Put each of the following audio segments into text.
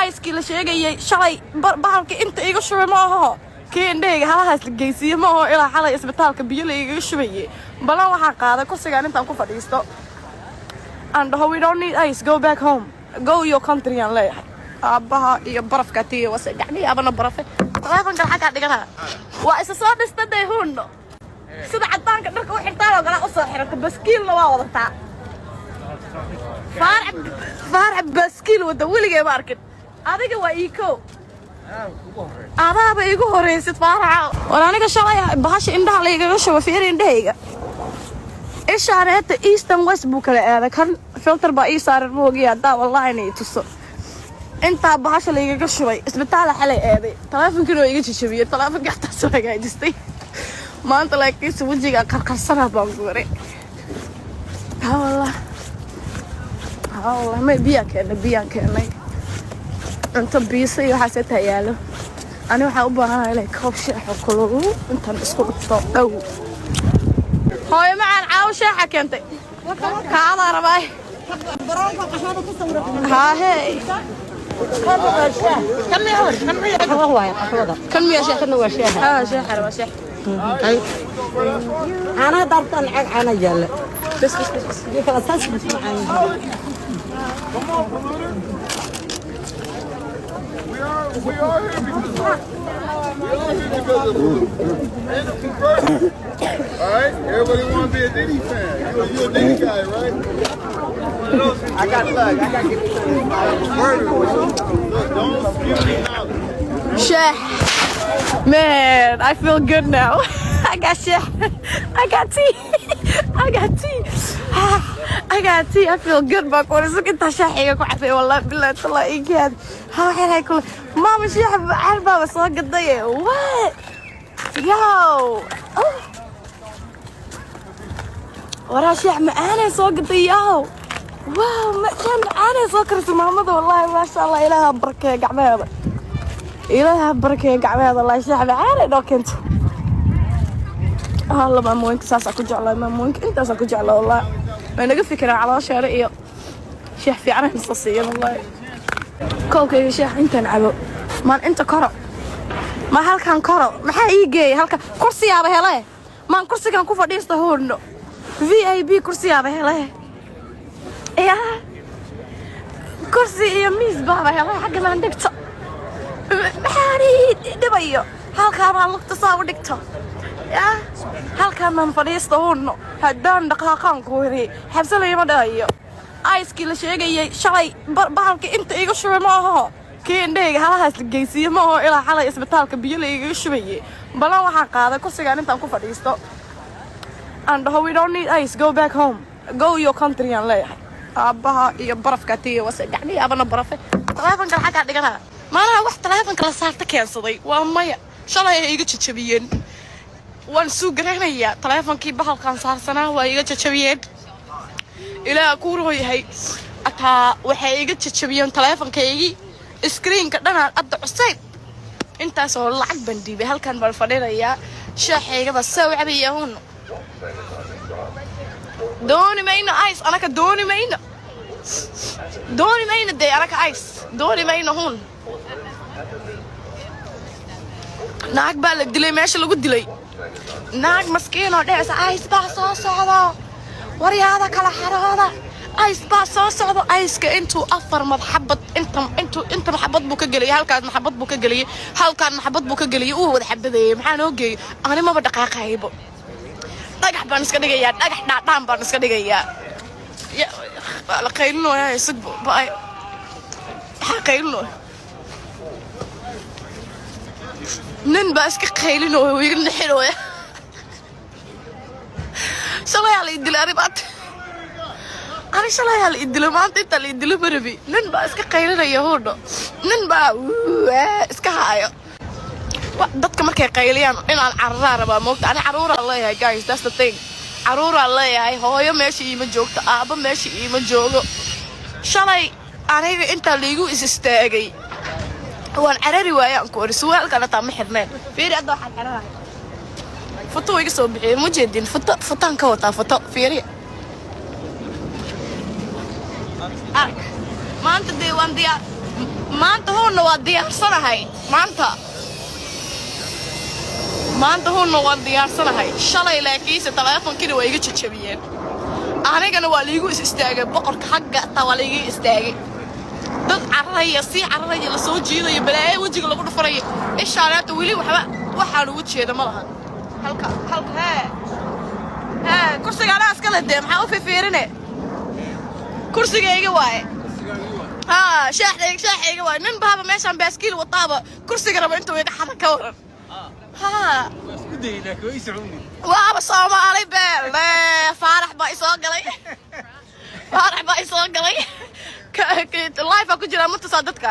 ice la sheegayay shalay bahalka inta iga shubay ma aha keendheega halahaas la geysiyo ma aha ilaa xalay isbitaalka biyo la iga shubayay balan waxaan qaaday kursigaan intaan ku fadhiisto and we don't need ice go back home go your country and leeyahay aabaha iyo barafka tiyo wasa gacmihi abana barafe telefonka xaga dhigana waa isa soo dhistaday huuno sida cadaanka dharka u xirtaan oo kala u soo xirata baskiil waa wadataa فارع بسكيل ودولي ماركت هذا جوا إيكو هذا بيجو هريس فارع وأنا نيجا شرايا بهاش إندها ليجا شو فيري إندها إيش عرفت إيستن ويست بوكلا هذا كان فلتر بقى صار الموجي هذا والله إني تصو أنت بهاش ليجا شوي اسمه تعال حلي هذه تلافن كيلو يجي شوية تلافن قاعد تسوي قاعد يستي ما أنت لاقي سوجي كسرها بانغوري ها والله والله ما بيان كأني أنت بيصير حسيت هياله أنا وحابة هاي كوب شاي كله أنت مسكوت أو هاي مع العاوشة حكيتي كعلى رباي ها هي كم يا شيخ كم شيخ شيخ شيخ أنا ضربت العق أنا جل بس كيف أساس بس معي We are here because of all right, everybody want to be a Diddy fan. You're a Diddy guy, right? I got luck. I got to get look, don't spew me out. Sheh, man, I feel good now. I got sheh. I got tea. I got tea. I got tea. I feel good back when it's looking تشحية كوعفة والله بالله طلع إيجاد ها حين كله ما مش يحب عربة بس ما قضية what yo ورا شيء معانا سوق قضية واو ما كان معانا سوق رسم محمد والله ما شاء الله إلها بركة قعمة إلها بركة قعمة الله شيء معانا لو كنت الله ما موينك ساسا كجعله ما موينك أنت ساسا كجعله والله ما نقف فكرة على شارع شيخ في عنه مصاصية والله كوك يا شيخ أنت نعبو ما أنت كرو ما هل كان كرو ما حيجي هل كان كرسي يا بهلا ما كرسي كان كوفا ديسته هورنو VIP كرسي يا بهلا يا كرسي يا ميز بابا هلا حق ما عندك حاري دبيو هل كان على الاقتصاد ودكتور يا هل كان من فديسته هورنو هدان دقاقان كوري حبس لي ما دايو ice la sheegayay shalay bahalka inta iga shubay ma aha keendheega halahaas la geysiyo ma aha ilaa xalay isbitaalka biyo la iga shubayay balan waxaan qaaday kursigaan intaan ku fadhiisto and we don't need ice go back home go your country and leeyahay aabaha iyo barafka tiyo wasa gacmihi abana barafe telefonka xaga dhigana maana wax telefonka la saarta keensaday waa maya shalay ay iga jajabiyeen waan soo garanayaa telefonkii bahalkan saarsanaa waa iga jajabiyeen إلى كوره هي أتا وحيجي تشبيون تلفون كيجي سكرين كدنا أضع السيد أنت صور لعب بندي بهال كان بالفريرة يا شحيجة بس سوي عبيه هون دوني ماينا آيس أنا كدوني ماينا دوني ماينا دي أنا كآيس دوني ماينا هون ناك بالك دلي ماشي لو قد دلي ناك مسكينة ديس آيس بس هذا وري هذا كلا حرارة آيس باص صعب آيس كأنتو أفر محبط أنت محبط بوك جلي هل كان محبط بوك جلي هل كان محبط بوك جلي وده حب ذي محنوجي أنا ما بدقق هيبو نجح بانس كدقيا نجح نعم بانس كدقيا يا لقينه يا يسق باي حقينه نن بس كقيلينه ويقول حلوة شلون على يدل أربعة أنا شلون على يدل ما أنت اللي يدل بربي نن بس كقيلنا يهودا نن بقى إسكهايا ضدك مركي قيليان إن العرارة بقى موت أنا عرورة الله يا guys that's the thing عرورة الله يا هو يوم ماشي من جوك أبا ماشي من جوك شلون أنا أنت اللي يجو إستاجي هو العراري ويا أنكور سؤال كانت عم حرمان في رأي ضحك عرارة فطو يقصوا بعير مجدين فطان كوتا فطو فيري ما أنت دي وان دي maanta huunna waa diyaarsanahay maanta huunna waan diyaarsanahay shalay laakiinse taleefonkina waa iga jajabiyeen anigana waa liigu istaagay boqorka xagga taa waa liiga istaagay dad carraya sii carraya la soo jiidayo balaayo wajiga lagu dhufanayo ishaaleeto weli waxaan ugu jeeda ma lahan halka kursiga anaa iskale dee maxaa u fiirine kursigayga waaye shaaxayga waaye nin baaba meeshaan baaskiil wataaba kursiga raba intuu iga xada ka waran waaba Soomaali beel faarax baa isoo galay live ku jira ma tusaa dadka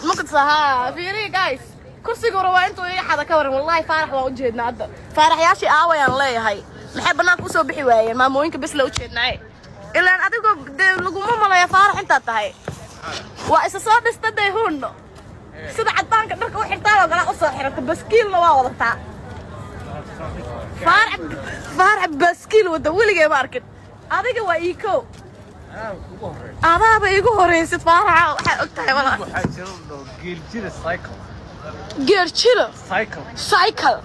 ma tusaa fiiri guys kursiga raba intuu iga xada ka waran wallahi faarax waa u jeednaa hadda faaraxyaashii aawayaan leeyahay maxay banaanka u soo bixi waayeen maamooyinka bes la u jeednaa ilaan adigoo laguma malaya faarax intaad tahay waa isa soo dhistaday huunno sida cadaanka dharka u xirtaan oo kale u soo xirata baskiilna waa wadataa faarax baskiil wada weligay ma arkin adiga waa iiko adaaba igu horeysid faaraxa waxaad og tahay walaal geerjiro cycle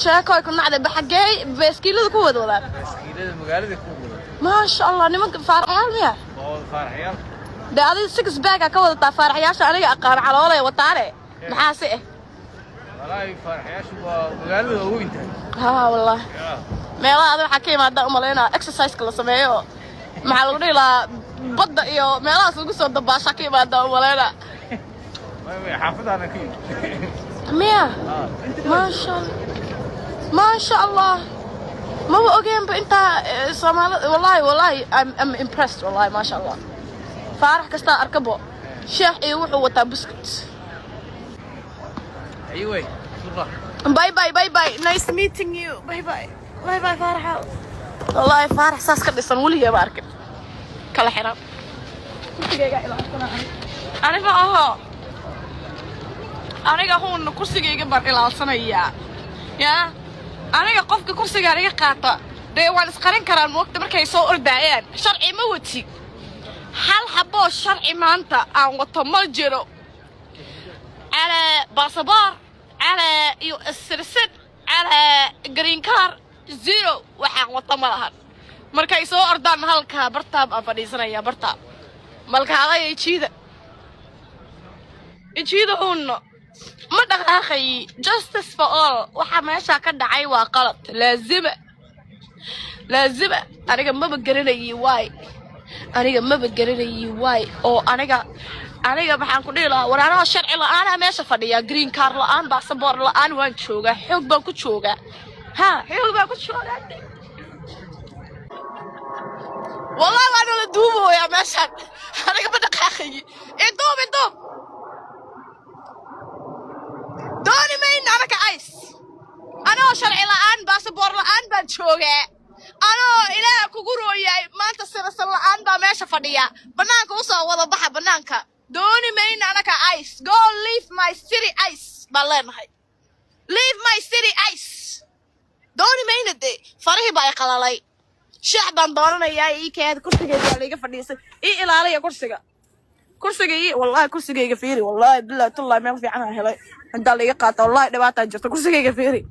sheekoy ku nacday baxagay baskiilada ku wadwadaan baskiilada magaalada ku wadaan ma sha Allah nimanka faaraxyaal miya faaraxyaal ده هذه 6 باك كود تاع فرحياش أنا أقارن على ولا وطارة محاسئ والله فرحياش وقالوا هو أنت والله ما لا هذا حكي ما ده أمالنا إكسرسايز كلا سمعيه مع الغني لا بدأ يو ما لا سوق صوت دباش حكي ما ده أمالنا حافظ أنا كي مية ما شاء الله ما هو أوكي أنت سامع والله I'm impressed والله ما شاء الله فارح كستا أركبه شيخ يروح وتابسكت أيوة باي nice meeting you باي فارح والله فارح ساس كده صنولي يا بارك كلا حرام أنا فاها أنا هون كرسي جاي جبر إلى السنة يا أنا قفك كرسي جاي قاطع ده وان سكرين كرام وقت مركي صور دعيان شرعي موتي hal xabo sharci maanta aan wato ma jiro ala baasaboor ala iyo sirsid ala green card zero waxaan wato ma lahan markay soo ordaan halka bartaab aan fadhiisanaya bartaab malkaaday ijiida uunno ma dhaqaaqay justice for all waxa meesha ka dhacay waa qalad laazima aniga ma garanayay waay aniga ma garanayay waay oo aniga maxaan ku dhihi lahaa waraanaha sharci la'aan meesha fadhiya green card la'aan baasaboor la'aan waan joogaa xoog baan ku joogaa wallahi waan la duubooyaa meeshaan aniga ma dhaqaaqay idoob dooni mayna anaka ice anoo sharci la'aan baasaboor la'aan baan joogaa anoo ilaaha kugu rooyay maanta sirsan la'aan baa meesha fadhiya banaanka u soo wada baxa banaanka dooni mayna anaka ice go leave my city ice baleenahay leave my city ice dooni mayna de farihi baa qalalay shax baan doonanayaa ii keed kursigeyga la iga fadhiisay ii ilaaliya kursigeyga wallahi kursigeyga fiiri wallahi billahi tallahi ma fiican helay inta la iga qaato wallahi dhibaato jirto kursigeyga fiiri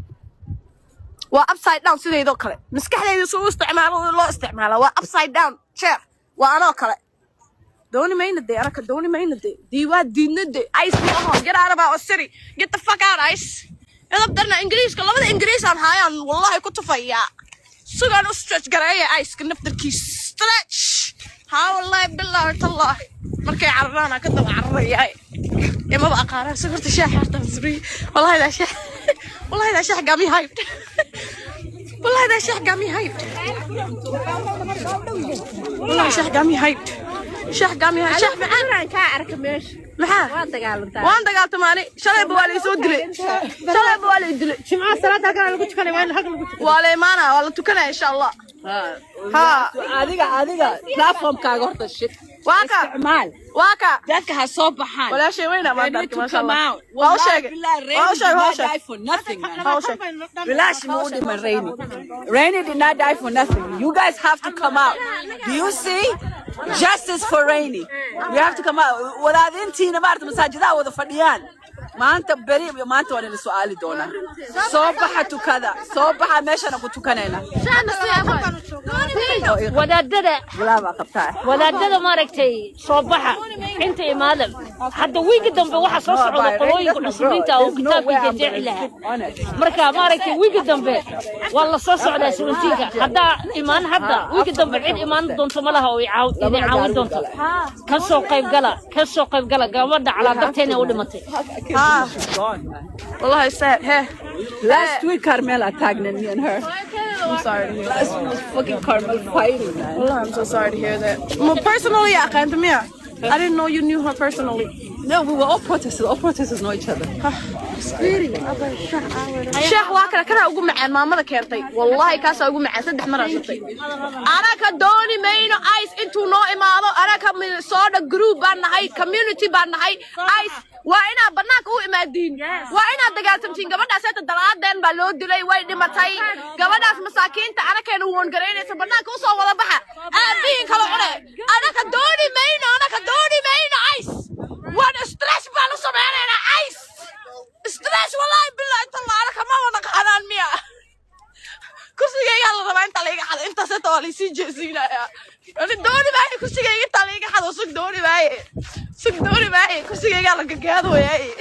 waa upside down sideedo kale maskaxdayda soo isticmaalo loo isticmaalo waa upside down chair waa anoo kale dooni mayna de anaka dooni mayna de diiwaa diidna de ice get out of our city get the fuck out ice edab darna ingiriiska labada ingiriis aan haayaan wallahi ku tufaya sugan u stretch gareeya ice ka naftarkiis stretch ha wallahi billahi tallahi markay carrana ka daba carrayay ima ba aqaara sugarta shaaxarta suri wallahi la shaah والله ده شيخ قامي هايب والله ده شيخ قامي هايب والله شيخ قامي هايب شيخ معنا كاعرك مش محا وان دقالت ماني شلي بوالي يسود لي شلي بوالي يدلي شمعة صلاة كان لو كنت كلمة وين حق والله مانا والله تكنا إن شاء الله ها عادية بلاتفورم كاغورت الشيت واكا ذاك هالصباحان ولا شيء وين ما دارك ما شاء الله هاو شيء die for nothing بلاش مودي من Rainy did not die for nothing you guys have to come out do you see Justice for Rainy. You have to come out. وذا أنتي نبارت مساجدها وذا فديان. ما أنت بريء ما أنت ولا السؤال دونا. صبحت كذا صبح ماشي أنا قلت كنينا. wadaadada wadaadada maaragtay soo baxa inta imaadan hadda wiigi dambe waxa soo socda qolooyinka cusubinta oo kitaabka jeexlaha marka maaragtay wiigi dambe waa la soo socdaa suuntiga hadda imaan hadda wiigi dambe cid imaan doonto malaha oo caawin doonto ka soo qayb gala gabadha calaadarteena u dhimatay والله sad. Hey. Last week Carmela tagged me and her. I'm sorry. Last week was fucking Carmel fighting, man. Wallah, I'm so sorry to hear that. Well, personally, I didn't know you knew her personally. No, we were all protesters. All protesters know each other. sheekh waa kana ugu macaan maamada keentay wallahi kaas ugu macaan saddex mar aan shaqay ana ka dooni mayno ice intuu noo imaado ana ka sooda group baan nahay community baan nahay ice waa ina banaanka u imaadiin waa ina dagaaltamtiin gabadhaas ay dalaadeen baa loo dilay way dhimatay gabadhaas masaakiinta ana keena woon gareynaysa banaanka u soo wada baxa aabiin kala cunay ana ka dooni mayno ice waa stress baan u sameeynaa ice stress والله بالله انت الله عليك ما وانا قانان ميا كرسي يلا ربا انت ليغا حد انت ستولي سي جيسينا يا انا دوري باي كرسي انت ليغا حد وسك دوري باي كرسي يلا غغادو ياي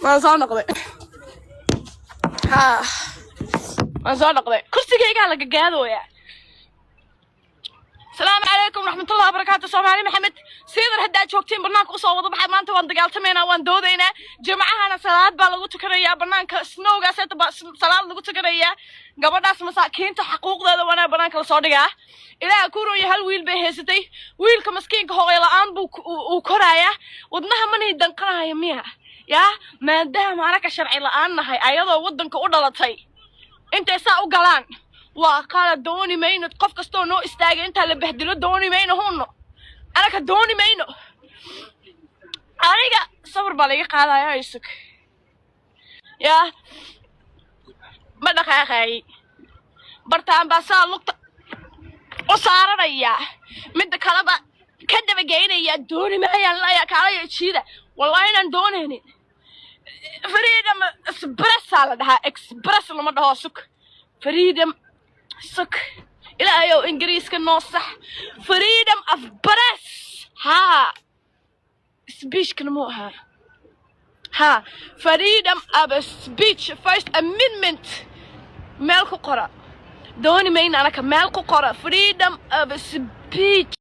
ما سو نقدي ها ما سو نقدي كرسي يلا غغادو يا السلام عليكم ورحمة الله وبركاته سومالي محمد سيدر هدا joogtiin barnaanka u soo wada baxay maanta waan dagaaltameynaa waan doodaynaa jamacahana salaad baa lagu tukanayaa barnaanka snowgaas salaad lagu tukanayaa gabadhaas masaakiinta xuquuqdeeda wana barnaanka la soo dhigaa ilaa ku rooyo hal wiil bay haysatay wiilka maskiinka hooyo la'aan buu u koraaya wadnaha manay danqanaaya miya yaa maadaama anaka sharci la'aan nahay ayadoo wadanka u dhalatay intay saa u galaan وقال دوني مينو قف كستو نو استاجي انت اللي بهدلو دوني مينو هونو انا كدوني مينو انا صبر بالي قال يا يسك يا ما دخاخاي برتان باسا لقطه وصارنيا مد كلبا كدبا جينيا دوني ما يلا يا كالا يشيده والله ان دونيني فريدم اكسبرس على ده اكسبرس لما ده سك فريدم سك إلى أيو إنجليز كنوصح freedom of press ها speech كنموها ها freedom of speech first amendment مالكو قرأ دوني مين أنا كمالكو قرأ freedom of speech